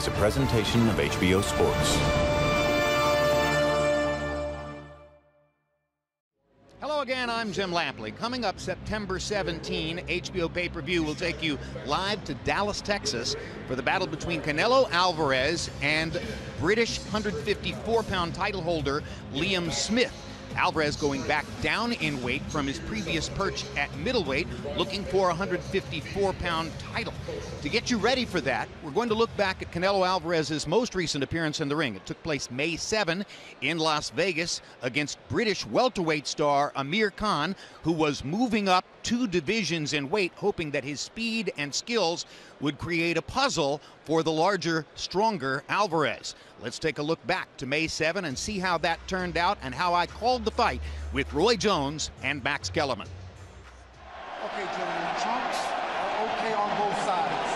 is a presentation of HBO Sports. Hello again, I'm Jim Lampley. Coming up September 17, HBO pay-per-view will take you live to Dallas, Texas for the battle between Canelo Alvarez and British 154-pound title holder Liam Smith. Alvarez going back down in weight from his previous perch at middleweight, looking for a 154-pound title. To get you ready for that, we're going to look back at Canelo Alvarez's most recent appearance in the ring. It took place May 7 in Las Vegas against British welterweight star Amir Khan, who was moving up 2 divisions in weight, hoping that his speed and skills would create a puzzle for the larger, stronger Alvarez. Let's take a look back to May 7 and see how that turned out and how I called the fight with Roy Jones and Max Kellerman. Okay, gentlemen, trunks are okay on both sides.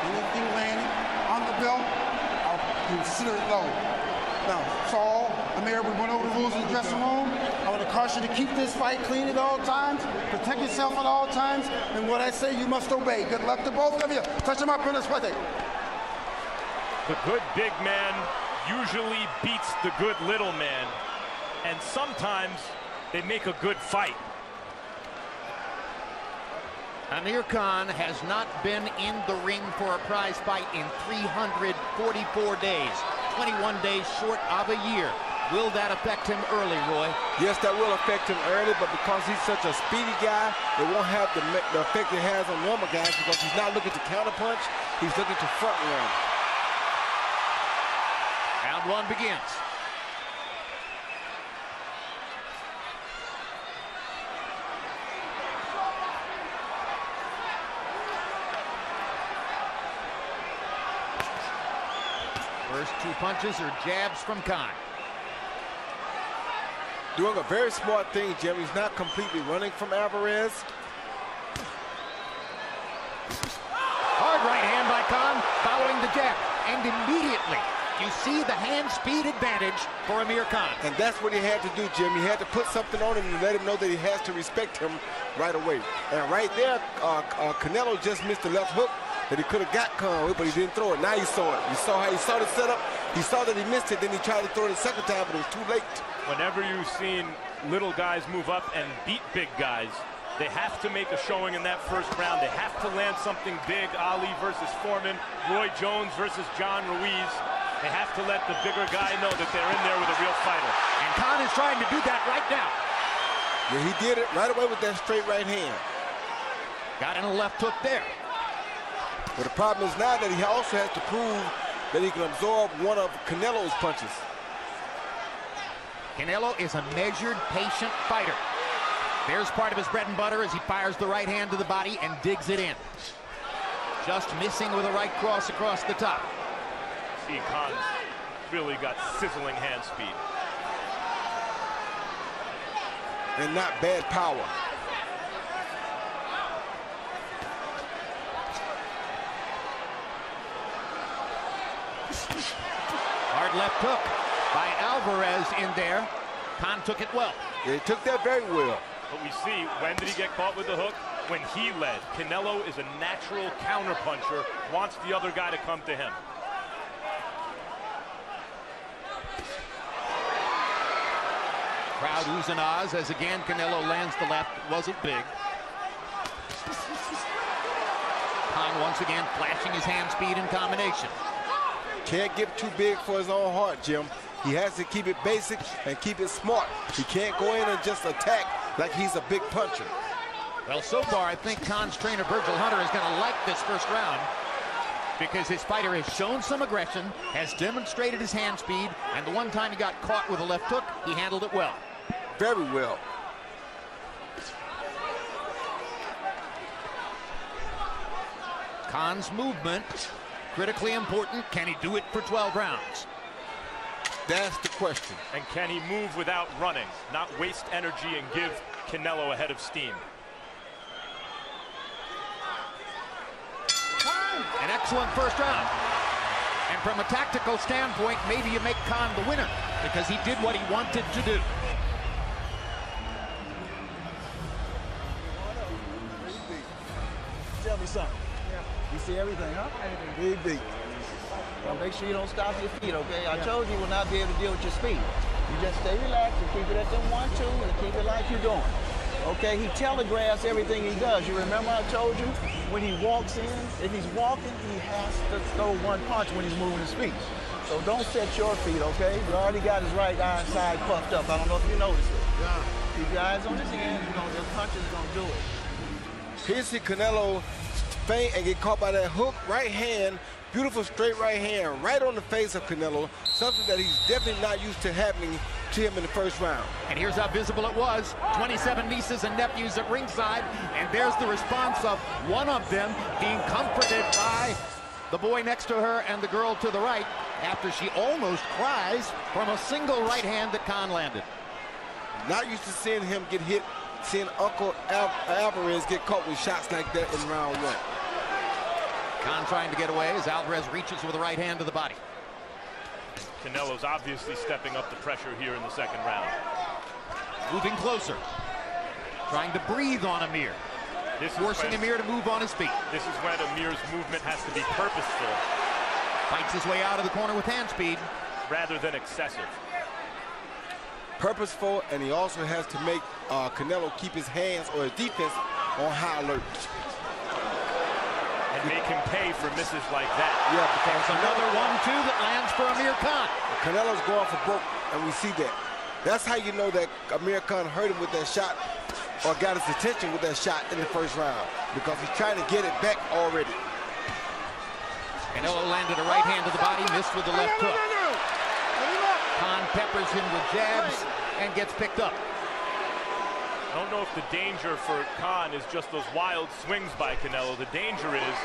Anything landing on the belt, I'll consider it low. Now, Saul, Amir, we went over the rules in the dressing room. I want to caution you to keep this fight clean at all times, protect yourself at all times, and what I say you must obey. Good luck to both of you. Touch them up in this fight. The good big man usually beats the good little man, and sometimes they make a good fight. Amir Khan has not been in the ring for a prize fight in 344 days, 21 days short of a year. Will that affect him early, Roy? Yes, that will affect him early, but because he's such a speedy guy, it won't have the effect it has on normal guys because he's not looking to counterpunch, he's looking to front run. Round 1 begins. First 2 punches are jabs from Khan. Doing a very smart thing, Jim. He's not completely running from Alvarez. Hard right hand by Khan, following the jab. And immediately, you see the hand speed advantage for Amir Khan. And that's what he had to do, Jim. He had to put something on him and let him know that he has to respect him right away. And right there, Canelo just missed the left hook that he could have got Khan with, but he didn't throw it. Now he saw it. You saw how he saw the setup. He saw that he missed it. Then he tried to throw it a second time, but it was too late. Whenever you've seen little guys move up and beat big guys, they have to make a showing in that first round. They have to land something big. Ali versus Foreman, Roy Jones versus John Ruiz. They have to let the bigger guy know that they're in there with a real fighter. And Khan is trying to do that right now. Yeah, he did it right away with that straight right hand. Got in a left hook there. But the problem is now that he also has to prove that he can absorb one of Canelo's punches. Canelo is a measured, patient fighter. There's part of his bread and butter as he fires the right hand to the body and digs it in. Just missing with a right cross across the top. See, Khan's really got sizzling hand speed. And not bad power. Hard left hook by Alvarez in there. Khan took it well. Yeah, he took that very well. But we see, when did he get caught with the hook? When he led. Canelo is a natural counterpuncher, wants the other guy to come to him. Crowd oohs and ahs as again Canelo lands the left. Wasn't big. Khan once again flashing his hand speed in combination. Can't get too big for his own heart, Jim. He has to keep it basic and keep it smart. He can't go in and just attack like he's a big puncher. Well, so far, I think Khan's trainer, Virgil Hunter, is going to like this first round because his fighter has shown some aggression, has demonstrated his hand speed, and the one time he got caught with a left hook, he handled it well. Very well. Khan's movement, critically important. Can he do it for 12 rounds? That's the question. And can he move without running, not waste energy and give Canelo a head of steam? An excellent first round. And from a tactical standpoint, maybe you make Khan the winner because he did what he wanted to do. Tell me something. Yeah. You see everything, huh? Everything. Big beat. So make sure you don't stop your feet, okay? I told you will not be able to deal with your speed. You just stay relaxed and keep it at them 1-2 and keep it like you're doing. Okay, he telegraphs everything he does. You remember I told you when he walks in, if he's walking, he has to throw one punch when he's moving his feet. So don't set your feet, okay? He already got his right eye side puffed up. I don't know if you noticed it. Yeah. Keep your eyes on his hand. The punches are going to do it. Here you see Canelo feint and get caught by that hook right hand. Beautiful straight right hand right on the face of Canelo, something that he's definitely not used to happening to him in the first round. And here's how visible it was. 27 nieces and nephews at ringside, and there's the response of one of them being comforted by the boy next to her and the girl to the right after she almost cries from a single right hand that Khan landed. Not used to seeing him get hit, seeing Uncle Alvarez get caught with shots like that in round one. Khan trying to get away as Alvarez reaches with a right hand to the body. Canelo's obviously stepping up the pressure here in the second round. Moving closer. Trying to breathe on Amir. Forcing Amir to move on his feet. This is when Amir's movement has to be purposeful. Fights his way out of the corner with hand speed. Rather than excessive. Purposeful, and he also has to make Canelo keep his hands or his defense on high alert. And make him pay for misses like that. Yeah, because another 1-2 that lands for Amir Khan. Canelo's going for broke, and we see that. That's how you know that Amir Khan hurt him with that shot or got his attention with that shot in the first round, because he's trying to get it back already. Canelo landed a right hand to the body, missed with the left hook. Khan peppers him with jabs and gets picked up. I don't know if the danger for Khan is just those wild swings by Canelo. The danger is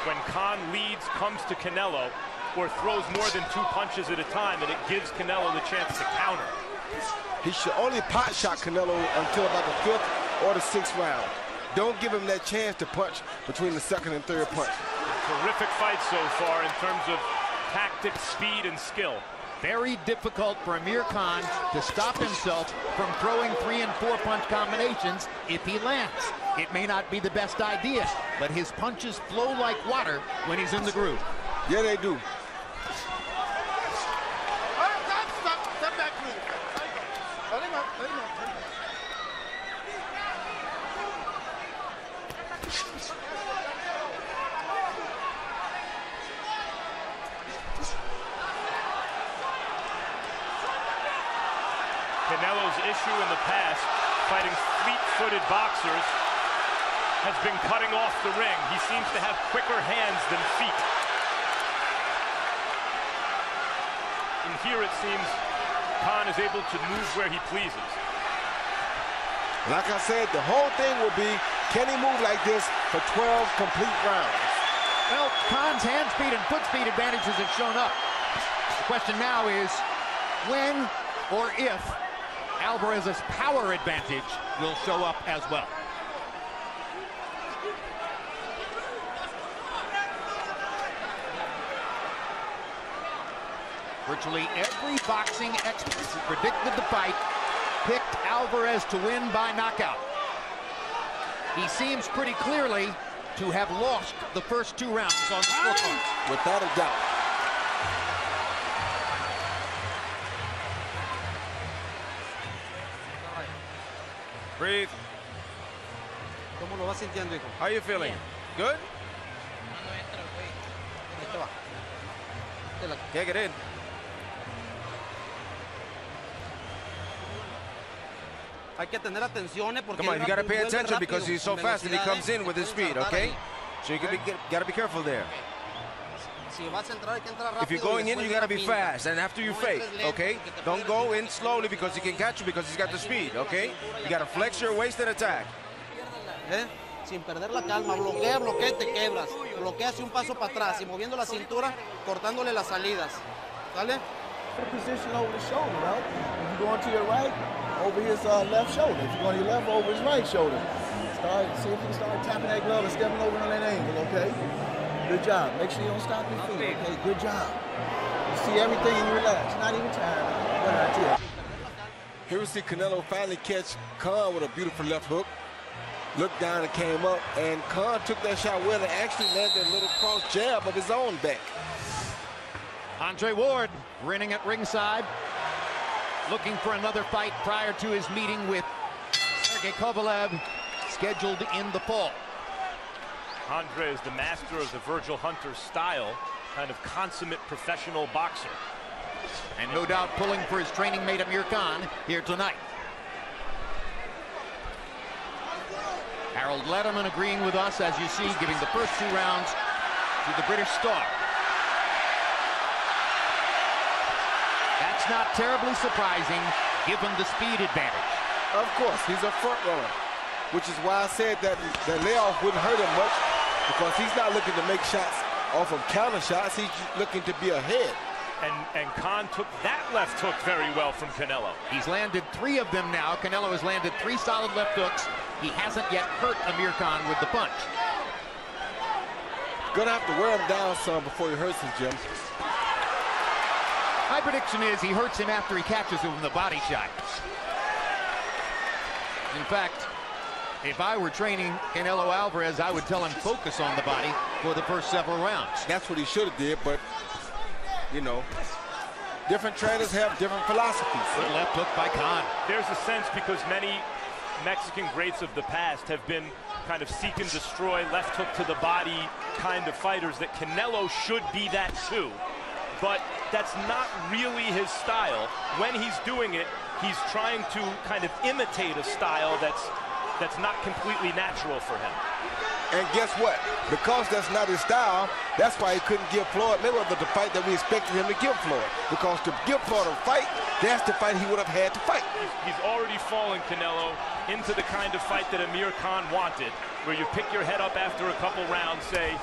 when Khan leads, comes to Canelo, or throws more than 2 punches at a time, and it gives Canelo the chance to counter. He should only pot shot Canelo until about the 5th or the 6th round. Don't give him that chance to punch between the 2nd and 3rd punch. Terrific fight so far in terms of tactics, speed, and skill. Very difficult for Amir Khan to stop himself from throwing 3- and 4-punch combinations if he lands. It may not be the best idea, but his punches flow like water when he's in the groove. Yeah, they do. Step back, please. Let him up. Canelo's issue in the past, fighting fleet-footed boxers, has been cutting off the ring. He seems to have quicker hands than feet. And here it seems Khan is able to move where he pleases. Like I said, the whole thing will be, can he move like this for 12 complete rounds? Well, Khan's hand speed and foot speed advantages have shown up. The question now is when or if Alvarez's power advantage will show up as well. Virtually every boxing expert who predicted the fight picked Alvarez to win by knockout. He seems pretty clearly to have lost the first 2 rounds on the scorecard. Without a doubt. Breathe. ¿Cómo lo vas sintiendo, hijo? How are you feeling? Good? Can't get in. Hay que tener atención, porque Come on, you gotta pay attention because he's so fast and he comes in with his speed, okay? So you gotta be careful there. If you're going in, you gotta be fast, and after you fake, okay? Don't go in slowly because he can catch you because he's got the speed, okay? You gotta flex your waist and attack. Sin perder la calma, bloquea y te quebras. Bloquea hacia un paso para atrás y moviendo la cintura, cortándole las salidas. ¿Sale? Position over the shoulder, right? If you're going to your right, over his left shoulder. If you're going to your left, over his right shoulder. See if you can start tapping that glove and stepping over on that angle, okay? Good job. Make sure you don't stop your feet, okay? Good job. You see everything and you relax. Not even tired. Here we see Canelo finally catch Khan with a beautiful left hook. Looked down and came up, and Khan took that shot well and actually landed a little cross jab of his own back. Andre Ward grinning at ringside, looking for another fight prior to his meeting with Sergey Kovalev, scheduled in the fall. Andre is the master of the Virgil Hunter style, kind of consummate professional boxer. And no doubt pulling for his training mate Amir Khan here tonight. Harold Letterman agreeing with us, as you see, giving the first 2 rounds to the British star. That's not terribly surprising, given the speed advantage. Of course, he's a front runner, which is why I said that layoff wouldn't hurt him much, because he's not looking to make shots off of counter shots. He's looking to be ahead. And Khan took that left hook very well from Canelo. He's landed 3 of them now. Canelo has landed 3 solid left hooks. He hasn't yet hurt Amir Khan with the punch. Gonna have to wear him down some before he hurts him, Jim. My prediction is he hurts him after he catches him with the body shot. In fact, if I were training Canelo Alvarez, I would tell him focus on the body for the first several rounds. That's what he should have did, but, you know, different trainers have different philosophies. Good left hook by Khan. There's a sense, because many Mexican greats of the past have been kind of seek and destroy, left hook to the body kind of fighters, that Canelo should be that too. But that's not really his style. When he's doing it, he's trying to kind of imitate a style that's not completely natural for him. And guess what? Because that's not his style, that's why he couldn't give Floyd Mayweather the fight that we expected him to give Floyd. Because to give Floyd a fight, that's the fight he would have had to fight. He's already fallen, Canelo, into the kind of fight that Amir Khan wanted, where you pick your head up after a couple rounds, say,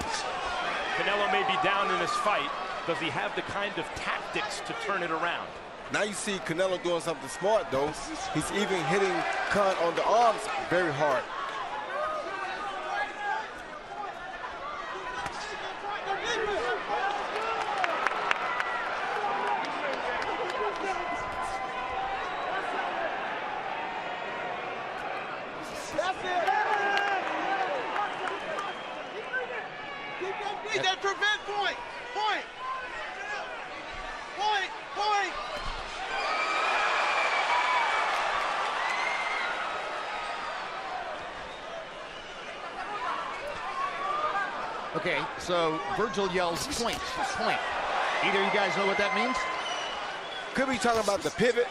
Canelo may be down in this fight. Does he have the kind of tactics to turn it around? Now you see Canelo doing something smart, though. He's even hitting Khan on the arms very hard. That prevent point. Okay, so Virgil yells point. Either of you guys know what that means? Could be talking about the pivot,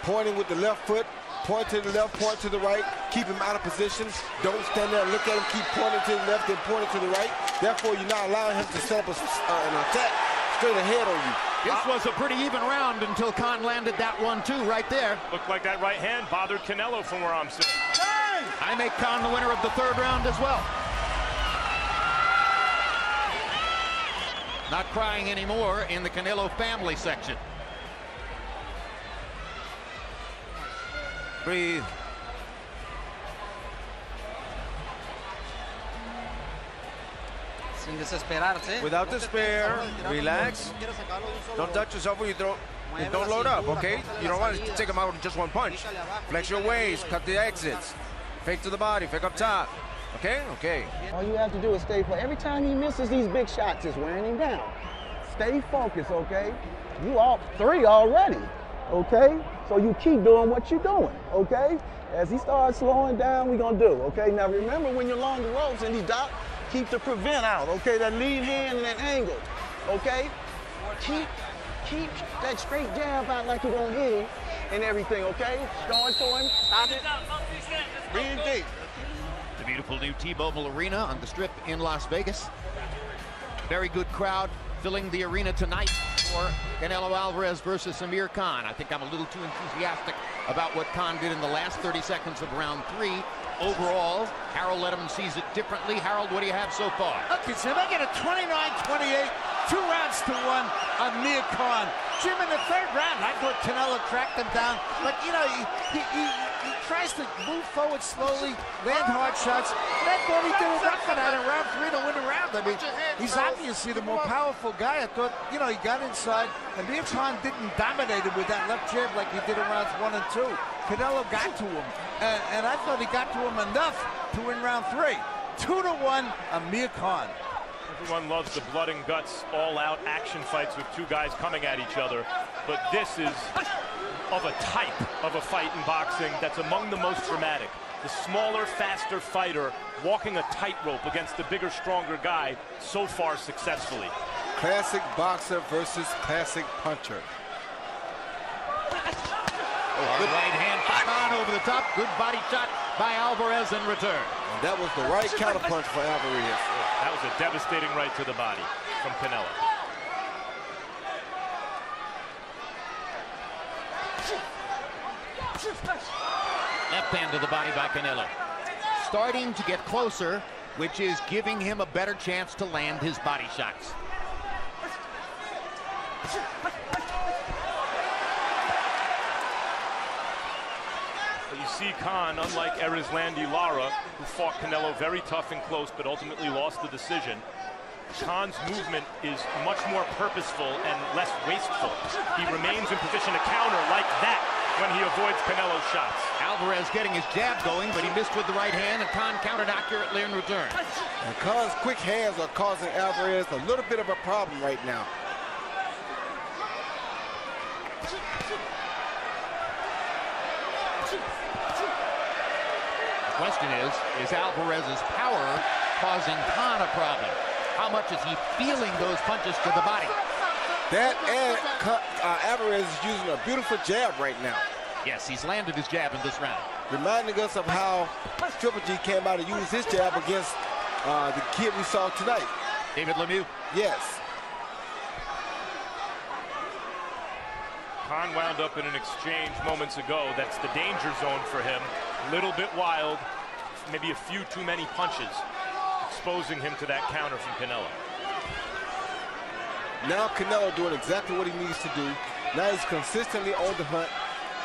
pointing with the left foot, point to the left, point to the right, keep him out of position. Don't stand there and look at him, keep pointing to the left and pointing to the right. Therefore, you're not allowing him to set up an attack straight ahead on you. This was a pretty even round until Khan landed that 1-2 right there. Looked like that right hand bothered Canelo from where I'm sitting. I make Khan the winner of the 3rd round as well. Not crying anymore in the Canelo family section. Breathe. Sin desesperarse. Without despair, relax. Don't touch yourself when you throw. And don't load up, okay? You don't want to take him out with just one punch. Flex your waist, cut the exits. Fake to the body, fake up top. Okay? Okay. All you have to do is stay focused. Every time he misses these big shots, it's wearing him down. Stay focused, okay? You all 3 already, okay? So you keep doing what you're doing, okay? As he starts slowing down, we're gonna do, okay? Now remember, when you're along the ropes and he's down, keep the prevent out, okay? That lead hand and that angle, okay? Keep that straight jab out like you're gonna hit him and everything, okay? Going to him, stop it, breathe deep. The beautiful new T-Mobile Arena on the Strip in Las Vegas. Very good crowd filling the arena tonight for Canelo Alvarez versus Amir Khan. I think I'm a little too enthusiastic about what Khan did in the last 30 seconds of round 3. Overall, Harold Letterman sees it differently. Harold, what do you have so far? Okay, so I get a 29-28, 2 rounds to 1 on Amir Khan. Jim, in the 3rd round, I thought Canelo tracked him down. But, you know, he tries to move forward slowly, land hard shots. And I thought he did enough of that in round 3 to win a round. I mean, he's obviously the more powerful guy. I thought, you know, he got inside. And Amir Khan didn't dominate him with that left jab like he did in rounds 1 and 2. Canelo got to him. And I thought he got to him enough to win round 3. 2-1, Amir Khan. Everyone loves the blood and guts, all-out action fights with two guys coming at each other. But this is of a type of a fight in boxing that's among the most dramatic. The smaller, faster fighter walking a tightrope against the bigger, stronger guy so far successfully. Classic boxer versus classic puncher. Good right hand, Khan over the top. Good body shot by Alvarez in return. That was the right counterpunch for Alvarez. That was a devastating right to the body from Canelo. Left hand to the body by Canelo. Starting to get closer, which is giving him a better chance to land his body shots. You see Khan, unlike Erislandy Lara, who fought Canelo very tough and close but ultimately lost the decision, Khan's movement is much more purposeful and less wasteful. He remains in position to counter like that when he avoids Canelo's shots. Alvarez getting his jab going, but he missed with the right hand, and Khan countered accurately in return. And Khan's quick hands are causing Alvarez a little bit of a problem right now. The question is Alvarez's power causing Khan a problem? How much is he feeling those punches to the body? That and Alvarez is using a beautiful jab right now. Yes, he's landed his jab in this round. Reminding us of how Triple G came out and used his jab against the kid we saw tonight. David Lemieux? Yes. Khan wound up in an exchange moments ago. That's the danger zone for him. A little bit wild, maybe a few too many punches, exposing him to that counter from Canelo. Now Canelo doing exactly what he needs to do. Now he's consistently on the hunt,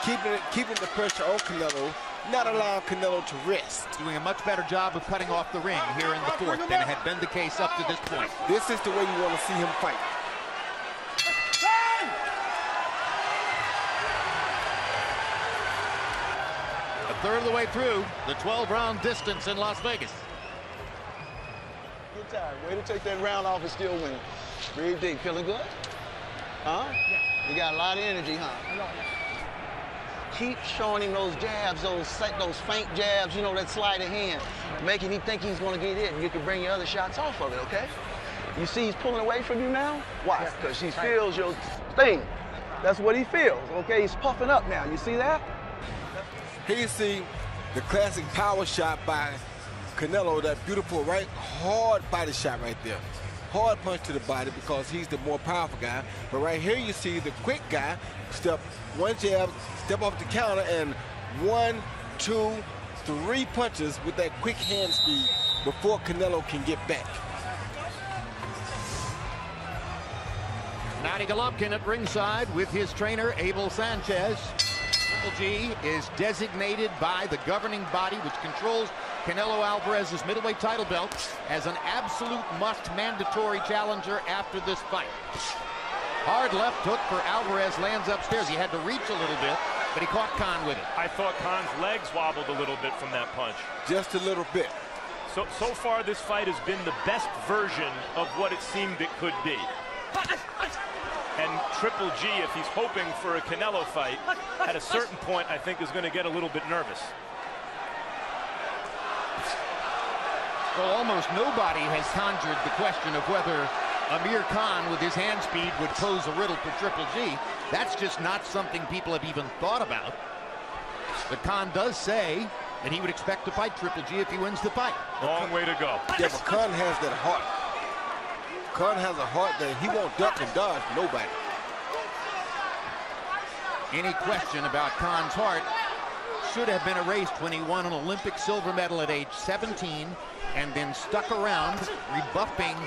keeping the pressure on Canelo, not allowing Canelo to rest. Doing a much better job of cutting off the ring here in the fourth than had been the case up to this point. This is the way you want to see him fight. A third of the way through the 12-round distance in Las Vegas. Get tired. Way to take that round off and still win. Breathe deep. Feeling good? Huh? Yeah. You got a lot of energy, huh? Keep showing him those jabs, those faint jabs, you know, that sleight of hand, making him think he's going to get hit, and you can bring your other shots off of it, okay? You see he's pulling away from you now? Why? Because he feels your thing. That's what he feels, okay? He's puffing up now. You see that? Here you see the classic power shot by Canelo, that beautiful right, hard body shot right there. Hard punch to the body because he's the more powerful guy. But right here you see the quick guy step one jab, step off the counter, and 1, 2, 3 punches with that quick hand speed before Canelo can get back. Nadia Golovkin at ringside with his trainer, Abel Sanchez. Triple G is designated by the governing body, which controls Canelo Alvarez's middleweight title belt, as an absolute must mandatory challenger after this fight. Hard left hook for Alvarez lands upstairs. He had to reach a little bit, but he caught Khan with it. I thought Khan's legs wobbled a little bit from that punch. Just a little bit. So far this fight has been the best version of what it seemed it could be. And Triple G, if he's hoping for a Canelo fight, at a certain point, I think is going to get a little bit nervous. Well, almost nobody has conjured the question of whether Amir Khan with his hand speed would pose a riddle for Triple G. That's just not something people have even thought about. But Khan does say that he would expect to fight Triple G if he wins the fight. Long way to go. Yeah, but Khan has that heart. Khan has a heart that he won't duck and dodge nobody. Any question about Khan's heart should have been erased when he won an Olympic silver medal at age 17 and then stuck around rebuffing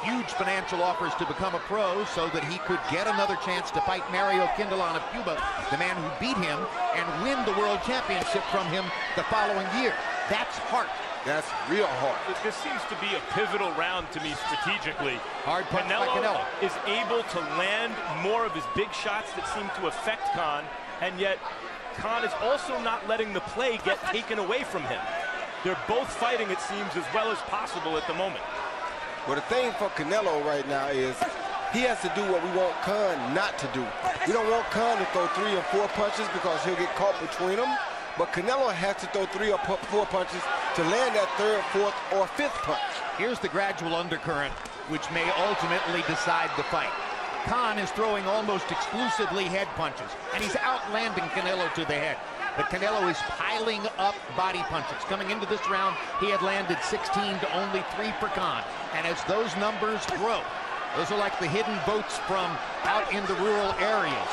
huge financial offers to become a pro so that he could get another chance to fight Mario Quindelón of Cuba, the man who beat him, and win the world championship from him the following year. That's heart. That's real heart. This seems to be a pivotal round to me strategically. Hard punch by Canelo is able to land more of his big shots that seem to affect Khan, and yet Khan is also not letting the play get taken away from him. They're both fighting, it seems, as well as possible at the moment. Well, the thing for Canelo right now is he has to do what we want Khan not to do. We don't want Khan to throw 3 or 4 punches because he'll get caught between them. But Canelo has to throw 3 or 4 punches to land that 3rd, 4th, or 5th punch. Here's the gradual undercurrent, which may ultimately decide the fight. Khan is throwing almost exclusively head punches, and he's outlanding Canelo to the head. But Canelo is piling up body punches. Coming into this round, he had landed 16 to only 3 for Khan. And as those numbers grow, those are like the hidden boats from out in the rural areas.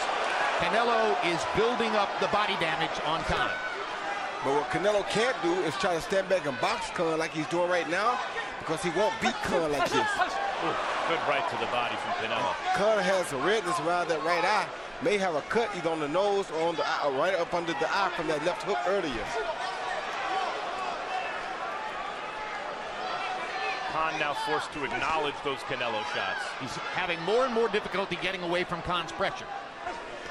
Canelo is building up the body damage on Khan. But what Canelo can't do is try to stand back and box Khan like he's doing right now, because he won't beat Khan like this. Ooh, good right to the body from Canelo. Khan has a redness around that right eye. May have a cut either on the nose or on the eye, right up under the eye from that left hook earlier. Khan now forced to acknowledge those Canelo shots. He's having more and more difficulty getting away from Khan's pressure,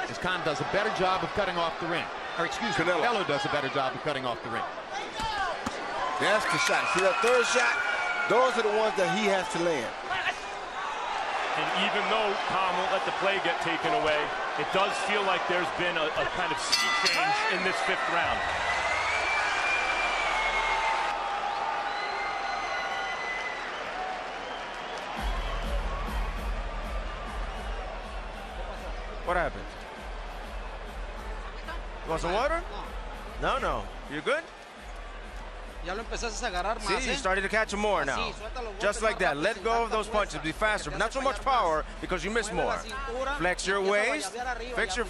as Khan does a better job of cutting off the ring. Or excuse me, Canelo does a better job of cutting off the ring. That's the shot. See that 3rd shot? Those are the ones that he has to land. And even though Khan won't let the play get taken away, it does feel like there's been a kind of sea change in this 5th round. What happened? You want some water? No, no. You good? Ya lo empezaste a agarrar más, See, you started to catch him more now. Just like that. Let go of those punches. Be faster. Not so much power because you miss more. Flex your waist. Fix your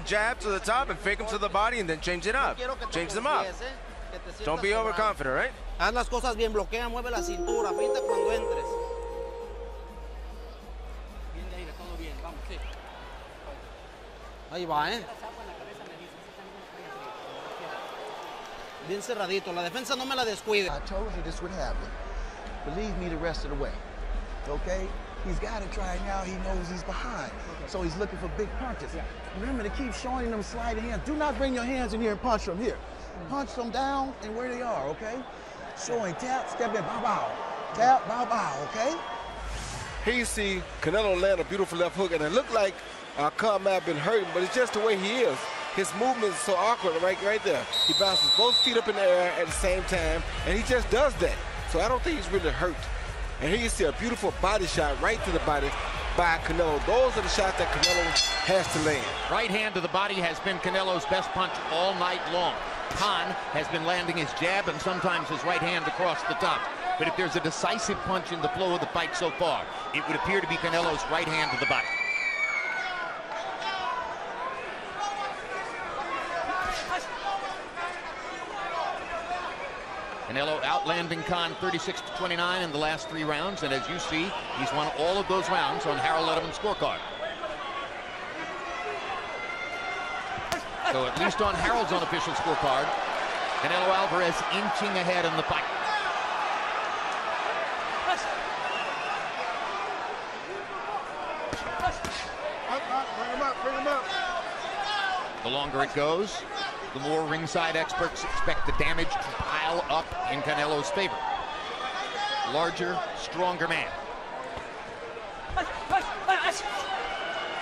jab to the top and fake them to the body and then change it up. Change them up. Don't be overconfident, right? Haz las cosas bien. Bloquea, mueve la cintura. Aprieta cuando entres. Bien de aire, todo bien. Vamos, sí. Ahí va, Bien cerradito. La defensa no me la descuide. I told you this would happen. Believe me the rest of the way. Okay? He's got to try now. He knows he's behind. So he's looking for big punches. Remember to keep showing them sliding hands. Do not bring your hands in here and punch them here. Punch them down and where they are, okay? Showing tap, step in, bow, bow. Tap, bow, bow, okay? Here you see Canelo land a beautiful left hook, and it looked like Khan may have been hurting, but it's just the way he is. His movement is so awkward right there. He bounces both feet up in the air at the same time, and he just does that. So I don't think he's really hurt. And here you see a beautiful body shot right to the body by Canelo. Those are the shots that Canelo has to land. Right hand to the body has been Canelo's best punch all night long. Khan has been landing his jab and sometimes his right hand across the top. But if there's a decisive punch in the flow of the fight so far, it would appear to be Canelo's right hand to the body. Canelo outlanding Khan 36-29 in the last 3 rounds, and as you see, he's won all of those rounds on Harold Letterman's scorecard. So at least on Harold's unofficial scorecard, Canelo Alvarez inching ahead in the fight. Bring him up. The longer it goes, the more ringside experts expect the damage to pile up in Canelo's favor. Larger, stronger man.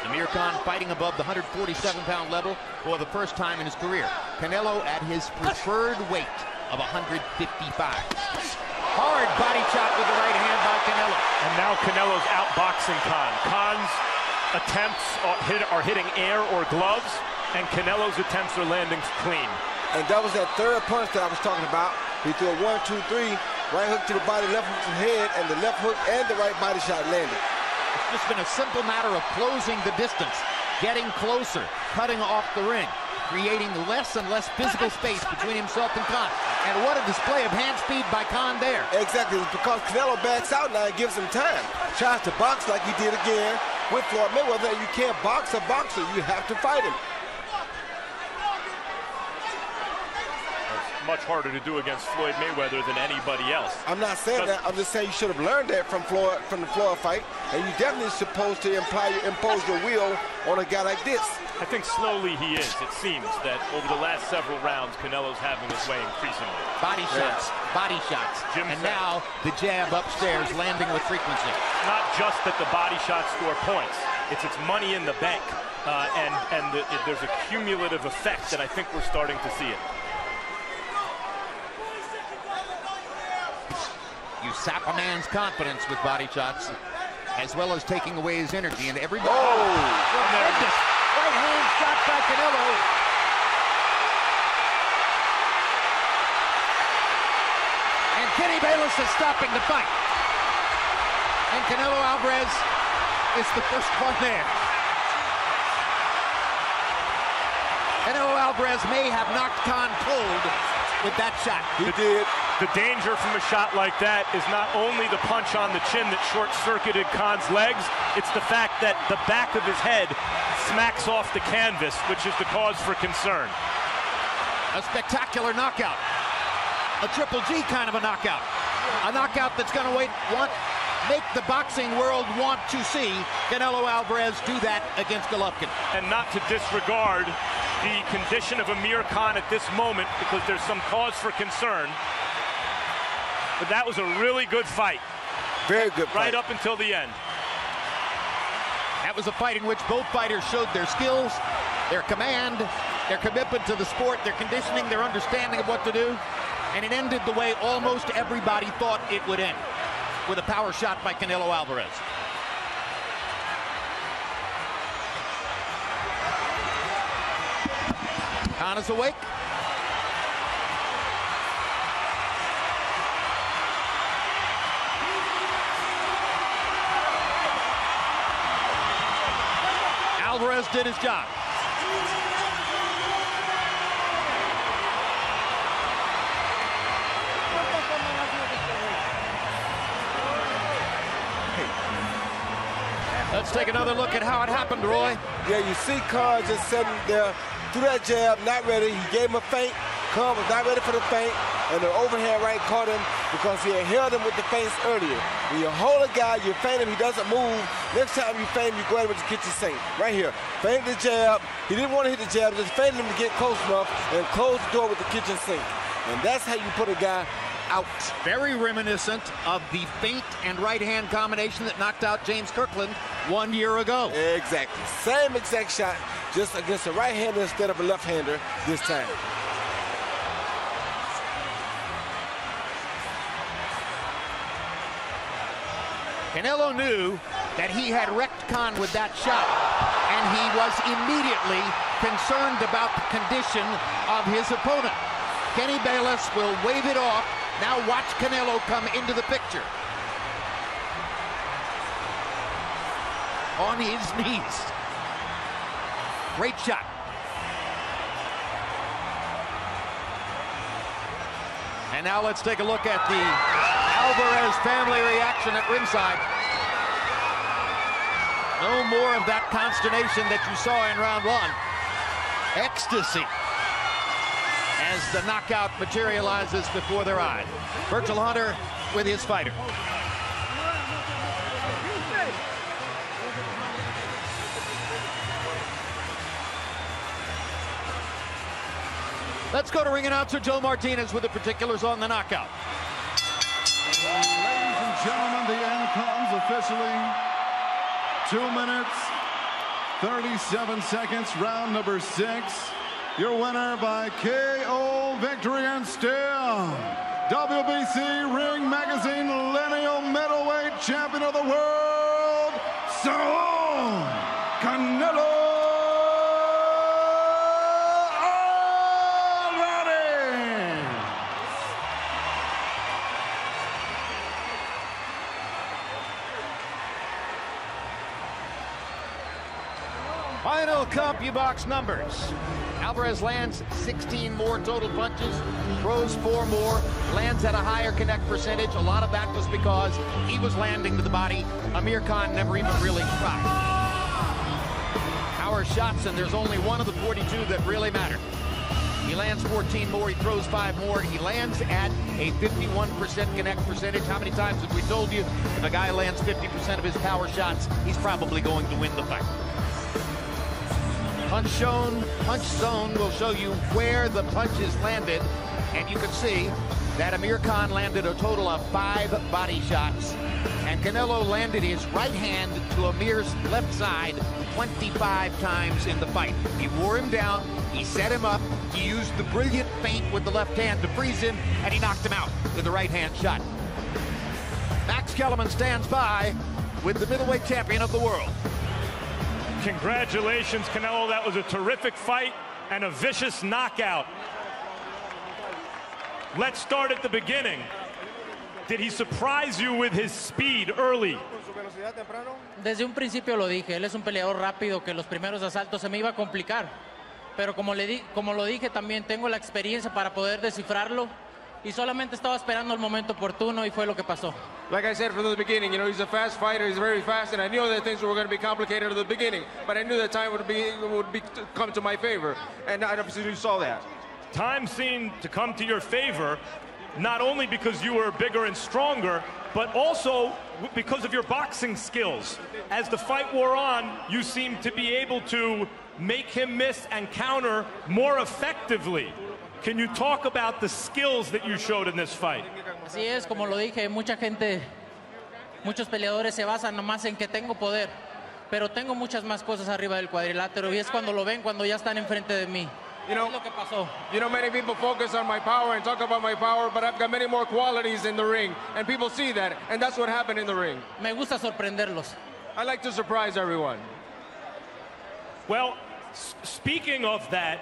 Amir Khan fighting above the 147-pound level for the first time in his career. Canelo at his preferred weight of 155. Hard body chop with the right hand by Canelo. And now Canelo's outboxing Khan. Khan's attempts are hitting air or gloves, and Canelo's attempts are landing clean. And that was that 3rd punch that I was talking about. He threw a 1, 2, 3, right hook to the body, left hook to the head, and the left hook and the right body shot landed. It's just been a simple matter of closing the distance, getting closer, cutting off the ring, creating less and less physical space between himself and Khan. And what a display of hand speed by Khan there. Exactly, it's because Canelo backs out now and gives him time. Tries to box like he did again with Floyd Mayweather. You can't box a boxer, you have to fight him. much harder to do against Floyd Mayweather than anybody else. I'm not saying that. I'm just saying you should have learned that from the Floyd fight, and you definitely supposed to impose your will on a guy like this. I think slowly he is. It seems that over the last several rounds, Canelo's having his way increasingly. Body shots, body shots. And now the jab upstairs, landing with frequency. Not just that the body shots score points. It's money in the bank. There's a cumulative effect that I think we're starting to see it. You sap a man's confidence with body shots, as well as taking away his energy. And everybody... Tremendous right hand shot by Canelo. And Kenny Bayless is stopping the fight. And Canelo Alvarez is the first one there. Canelo Alvarez may have knocked Khan cold with that shot. He did. The danger from a shot like that is not only the punch on the chin that short-circuited Khan's legs, it's the fact that the back of his head smacks off the canvas, which is the cause for concern. A spectacular knockout. A Triple G kind of a knockout. A knockout that's going to make the boxing world want to see Canelo Alvarez do that against Golovkin. And not to disregard the condition of Amir Khan at this moment, because there's some cause for concern. But that was a really good fight. Very good fight. Right up until the end. That was a fight in which both fighters showed their skills, their command, their commitment to the sport, their conditioning, their understanding of what to do. And it ended the way almost everybody thought it would end, with a power shot by Canelo Alvarez. Khan is awake. Alvarez did his job. Let's take another look at how it happened, Roy. Yeah, you see Khan just sitting there, threw that jab, not ready. He gave him a feint. Khan was not ready for the feint, and the overhand right caught him because he had held him with the feints earlier. When you hold a guy, you feint him, he doesn't move. Next time you feint him, you go ahead with the kitchen sink. Right here. Feint the jab. He didn't want to hit the jab, just feinted him to get close enough and close the door with the kitchen sink. And that's how you put a guy out. Very reminiscent of the feint and right-hand combination that knocked out James Kirkland 1 year ago. Exactly. Same exact shot, just against a right-hander instead of a left-hander this time. Canelo knew that he had wrecked Khan with that shot, and he was immediately concerned about the condition of his opponent. Kenny Bayless will wave it off. Now watch Canelo come into the picture. On his knees. Great shot. And now let's take a look at the Alvarez family reaction at ringside. No more of that consternation that you saw in round one. Ecstasy as the knockout materializes before their eyes. Virgil Hunter with his fighter. Let's go to ring announcer Joe Martinez with the particulars on the knockout. Ladies and gentlemen, the end comes officially. 2 minutes, 37 seconds, round number 6. Your winner by KO victory and still WBC Ring Magazine Lineal Middleweight Champion of the World, Saul Canelo Alvarez. Final CompuBox numbers. Alvarez lands 16 more total punches, throws 4 more, lands at a higher connect percentage. A lot of that was because he was landing to the body. Amir Khan never even really tried. Power shots, and there's only one of the 42 that really matter. He lands 14 more, he throws 5 more. He lands at a 51% connect percentage. How many times have we told you if a guy lands 50% of his power shots, he's probably going to win the fight? Punch zone will show you where the punches landed, and you can see that Amir Khan landed a total of 5 body shots, and Canelo landed his right hand to Amir's left side 25 times in the fight. He wore him down, he set him up, he used the brilliant feint with the left hand to freeze him, and he knocked him out with the right hand shot. Max Kellerman stands by with the middleweight champion of the world. Congratulations, Canelo. That was a terrific fight and a vicious knockout. Let's start at the beginning. Did he surprise you with his speed early? Desde un principio lo dije, él es un peleador rápido que los primeros asaltos se me iba a complicar. Pero como lo dije también, tengo la experiencia para poder descifrarlo y solamente estaba esperando el momento oportuno y fue lo que pasó. Like I said from the beginning, you know, he's a fast fighter, he's very fast, and I knew that things were going to be complicated at the beginning, but I knew that time would come to my favor, and I absolutely saw that. Time seemed to come to your favor, not only because you were bigger and stronger, but also because of your boxing skills. As the fight wore on, you seemed to be able to make him miss and counter more effectively. Can you talk about the skills that you showed in this fight? Así es, como lo dije, muchos peleadores se basan nomás en que tengo poder, pero tengo muchas más cosas arriba del cuadrilátero y es cuando lo ven, cuando ya están enfrente de mí. You know, many people focus on my power and talk about my power, but I've got many more qualities in the ring, and people see that, and that's what happened in the ring. Me gusta sorprenderlos. I like to surprise everyone. Well, speaking of that,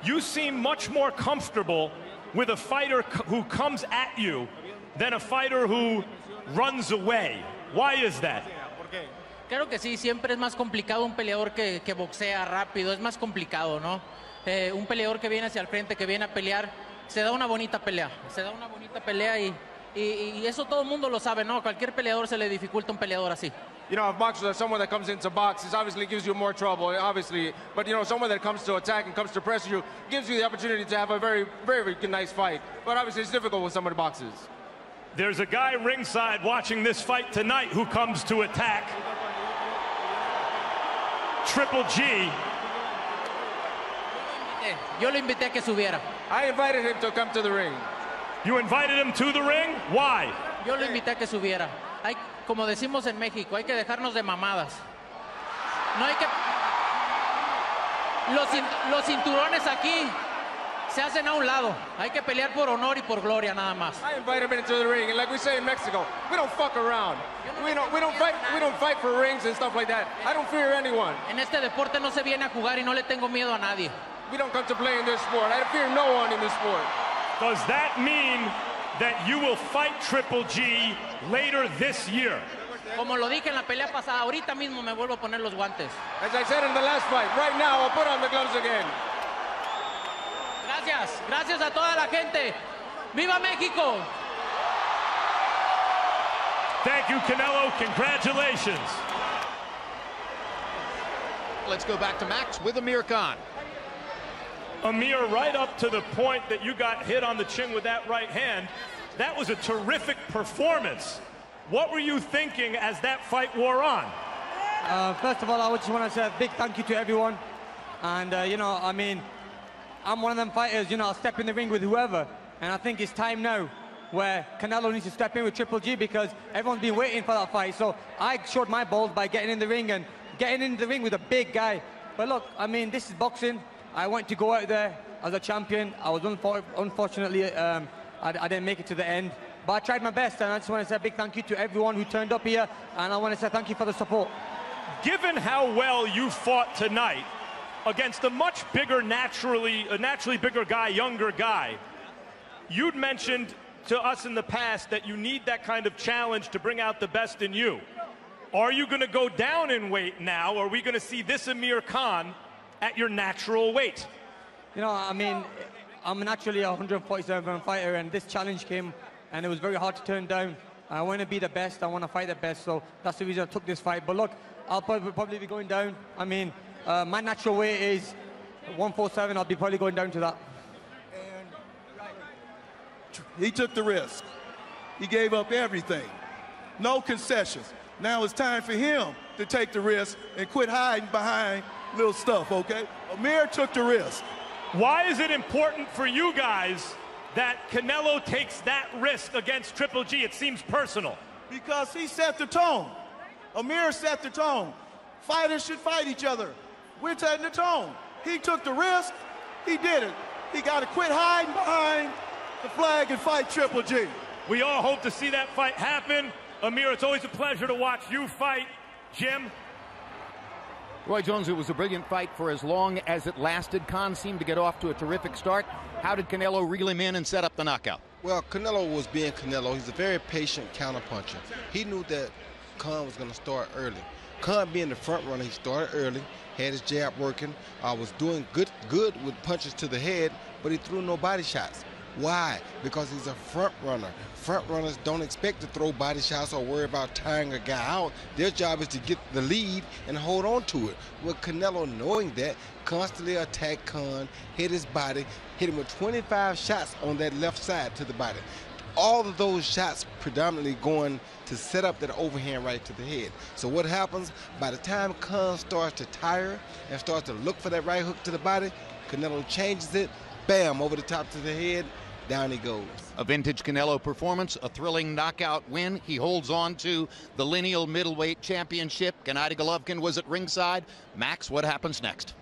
you seem much more comfortable with a fighter who comes at you than a fighter who runs away. Why is that? Claro que sí, siempre es más complicado un peleador que boxea rápido, es más complicado, ¿no? Un peleador que viene hacia el frente, que viene a pelear, se da una bonita pelea, y eso todo el mundo lo sabe, ¿no? A cualquier peleador se le dificulta un peleador así. You know, if boxers are someone that comes into box, it obviously gives you more trouble, obviously. But, you know, someone that comes to attack and comes to press you gives you the opportunity to have a very, very nice fight. But obviously it's difficult with someone who boxes. There's a guy ringside watching this fight tonight who comes to attack. Triple G. Yo lo invité a que subiera. I invited him to come to the ring. You invited him to the ring? Why? Yo lo invité a que subiera. Como decimos en México, hay que dejarnos de mamadas. No hay que... Los cinturones aquí se hacen a un lado. Hay que pelear por honor y por gloria nada más. I invite him into the ring, and like we say in Mexico, we don't fuck around. We don't fight for rings and stuff like that. I don't fear anyone. En este deporte no se viene a jugar y no le tengo miedo a nadie. We don't come to play in this sport. I fear no one in this sport. Does that mean that you will fight Triple G later this year? Como lo dije en la pelea pasada, ahorita mismo me vuelvo a poner los guantes. As I said in the last fight, right now I'll put on the gloves again. Gracias a toda la gente. ¡Viva México! Thank you, Canelo. Congratulations. Let's go back to Max with Amir Khan. Amir, right up to the point that you got hit on the chin with that right hand, that was a terrific performance. What were you thinking as that fight wore on? First of all, I just want to say a big thank you to everyone. And, you know, I mean, I'm one of them fighters, you know, I'll step in the ring with whoever. And I think it's time now where Canelo needs to step in with Triple G because everyone's been waiting for that fight. So I showed my balls by getting in the ring and getting in the ring with a big guy. But look, I mean, this is boxing. I want to go out there as a champion. I was unfortunately, I didn't make it to the end. But I tried my best, and I just want to say a big thank you to everyone who turned up here, and I want to say thank you for the support. Given how well you fought tonight against a much bigger, naturally bigger guy, younger guy, you'd mentioned to us in the past that you need that kind of challenge to bring out the best in you. Are you going to go down in weight now, or are we going to see this Amir Khan at your natural weight? You know, I mean, I'm naturally a 147-pound fighter, and this challenge came, and it was very hard to turn down. I want to be the best. I want to fight the best, so that's the reason I took this fight. But look, I'll probably be going down. I mean, my natural weight is 147, I'll be probably going down to that. He took the risk. He gave up everything. No concessions. Now it's time for him to take the risk and quit hiding behind little stuff, okay? Amir took the risk. Why is it important for you guys that Canelo takes that risk against Triple G? It seems personal. Because he set the tone. Amir set the tone. Fighters should fight each other. We're setting the tone. He took the risk. He did it. He got to quit hiding behind the flag and fight Triple G. We all hope to see that fight happen. Amir, it's always a pleasure to watch you fight. Jim? Roy Jones, it was a brilliant fight for as long as it lasted. Khan seemed to get off to a terrific start. How did Canelo reel him in and set up the knockout? Well, Canelo was being Canelo. He's a very patient counterpuncher. He knew that Khan was going to start early. Khan being the front runner, he started early, had his jab working, was doing good with punches to the head, but he threw no body shots. Why? Because he's a front runner. Front runners don't expect to throw body shots or worry about tiring a guy out. Their job is to get the lead and hold on to it. With Canelo knowing that, constantly attacked Khan, hit his body, hit him with 25 shots on that left side to the body. All of those shots predominantly going to set up that overhand right to the head. So what happens, by the time Khan starts to tire and starts to look for that right hook to the body, Canelo changes it, bam, over the top to the head, down he goes. A vintage Canelo performance, a thrilling knockout win. He holds on to the lineal middleweight championship. Gennady Golovkin was at ringside. Max, what happens next?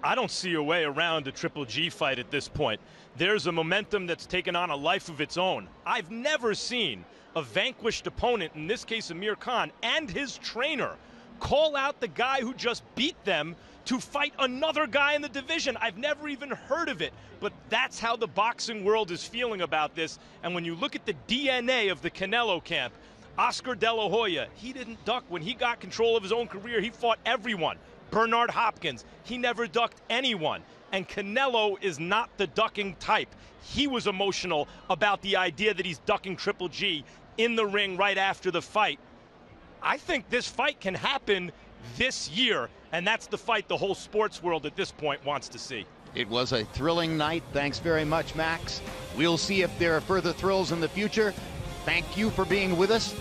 I don't see a way around a Triple G fight at this point. There's a momentum that's taken on a life of its own. I've never seen a vanquished opponent, in this case Amir Khan, and his trainer, call out the guy who just beat them to fight another guy in the division. I've never even heard of it, but that's how the boxing world is feeling about this. And when you look at the DNA of the Canelo camp, Oscar De La Hoya, he didn't duck. When he got control of his own career, he fought everyone. Bernard Hopkins, he never ducked anyone. And Canelo is not the ducking type. He was emotional about the idea that he's ducking Triple G in the ring right after the fight. I think this fight can happen this year, and that's the fight the whole sports world at this point wants to see. It was a thrilling night. Thanks very much, Max. We'll see if there are further thrills in the future. Thank you for being with us.